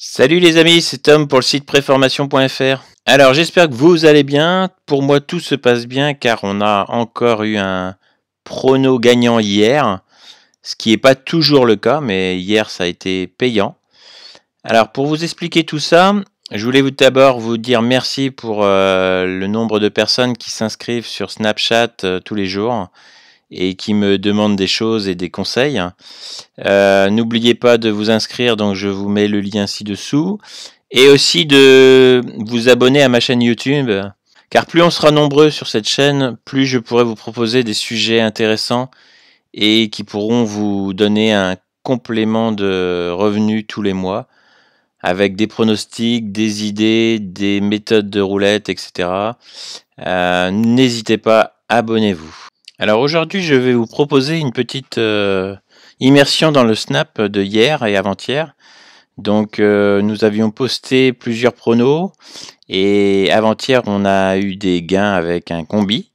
Salut les amis, c'est Tom pour le site préformation.fr. Alors j'espère que vous allez bien. Pour moi tout se passe bien car on a encore eu un prono gagnant hier, ce qui n'est pas toujours le cas, mais hier ça a été payant. Alors pour vous expliquer tout ça, je voulais d'abord vous dire merci pour le nombre de personnes qui s'inscrivent sur Snapchat tous les jours et qui me demandent des choses et des conseils. N'oubliez pas de vous inscrire, donc je vous mets le lien ci-dessous. Et aussi de vous abonner à ma chaîne YouTube, car plus on sera nombreux sur cette chaîne, plus je pourrai vous proposer des sujets intéressants et qui pourront vous donner un complément de revenus tous les mois, avec des pronostics, des idées, des méthodes de roulette, etc. N'hésitez pas, abonnez-vous. Alors aujourd'hui, je vais vous proposer une petite immersion dans le Snap de hier et avant-hier. Donc nous avions posté plusieurs pronos et avant-hier on a eu des gains avec un combi.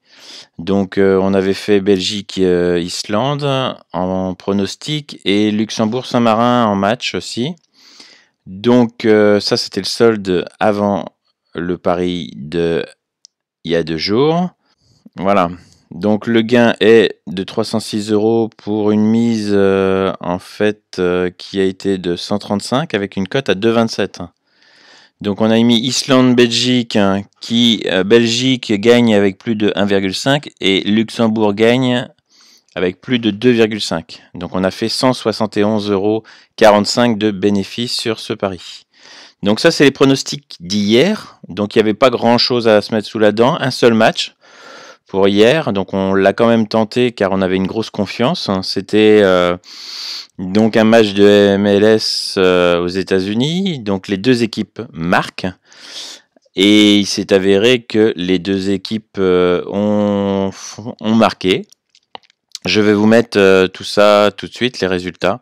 Donc on avait fait Belgique-Islande en pronostic et Luxembourg-Saint-Marin en match aussi. Donc ça c'était le solde avant le pari de il y a 2 jours. Voilà. Donc le gain est de 306 € pour une mise qui a été de 135 avec une cote à 2,27. Donc on a mis Islande-Belgique qui Belgique gagne avec plus de 1,5 et Luxembourg gagne avec plus de 2,5. Donc on a fait 171,45 € de bénéfice sur ce pari. Donc ça c'est les pronostics d'hier. Donc il n'y avait pas grand chose à se mettre sous la dent, un seul match pour hier, donc on l'a quand même tenté car on avait une grosse confiance. C'était donc un match de MLS aux États-Unis, donc les deux équipes marquent et il s'est avéré que les deux équipes ont marqué. Je vais vous mettre tout ça tout de suite, les résultats.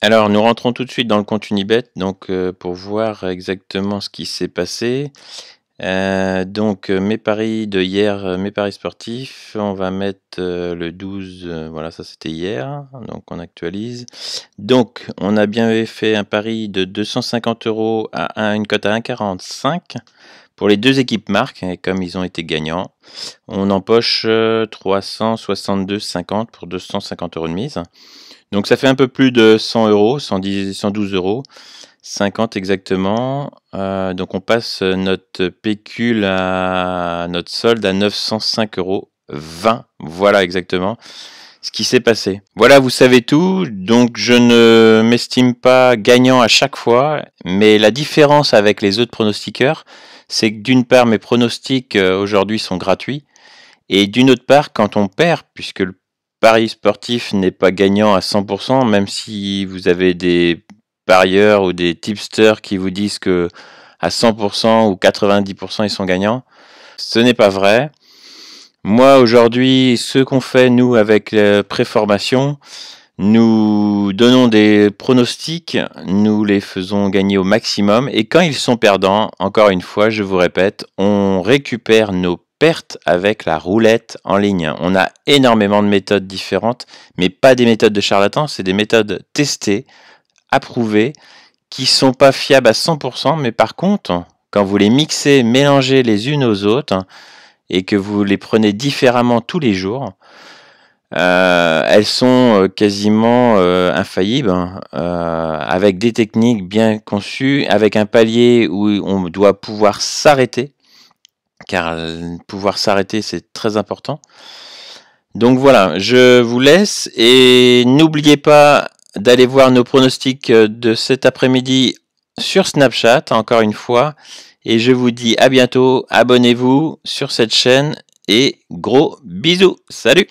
Alors nous rentrons tout de suite dans le compte Unibet donc pour voir exactement ce qui s'est passé. Donc mes paris de hier, mes paris sportifs, on va mettre le 12, voilà ça c'était hier, donc on actualise. Donc on a bien fait un pari de 250 € à une cote à 1,45 pour les deux équipes marques, et comme ils ont été gagnants, on empoche 362,50 pour 250 € de mise. Donc ça fait un peu plus de 100 €, 112 €. 50 exactement. Donc on passe notre pécule à notre solde à 905,20 €. Voilà exactement ce qui s'est passé. Voilà, vous savez tout. Donc je ne m'estime pas gagnant à chaque fois, mais la différence avec les autres pronostiqueurs, c'est que d'une part mes pronostics aujourd'hui sont gratuits, et d'une autre part quand on perd, puisque le pari sportif n'est pas gagnant à 100%, même si vous avez des parieurs ou des tipsters qui vous disent que à 100% ou 90% ils sont gagnants. Ce n'est pas vrai. Moi aujourd'hui, ce qu'on fait nous avec la préformation, nous donnons des pronostics, nous les faisons gagner au maximum et quand ils sont perdants, encore une fois, je vous répète, on récupère nos pertes avec la roulette en ligne. On a énormément de méthodes différentes, mais pas des méthodes de charlatans, c'est des méthodes testées, approuvées, qui sont pas fiables à 100%, mais par contre, quand vous les mixez, mélangez les unes aux autres, et que vous les prenez différemment tous les jours, elles sont quasiment infaillibles, avec des techniques bien conçues, avec un palier où on doit pouvoir s'arrêter, car pouvoir s'arrêter c'est très important. Donc voilà, je vous laisse et n'oubliez pas d'aller voir nos pronostics de cet après-midi sur Snapchat, encore une fois. Et je vous dis à bientôt, abonnez-vous sur cette chaîne et gros bisous, salut!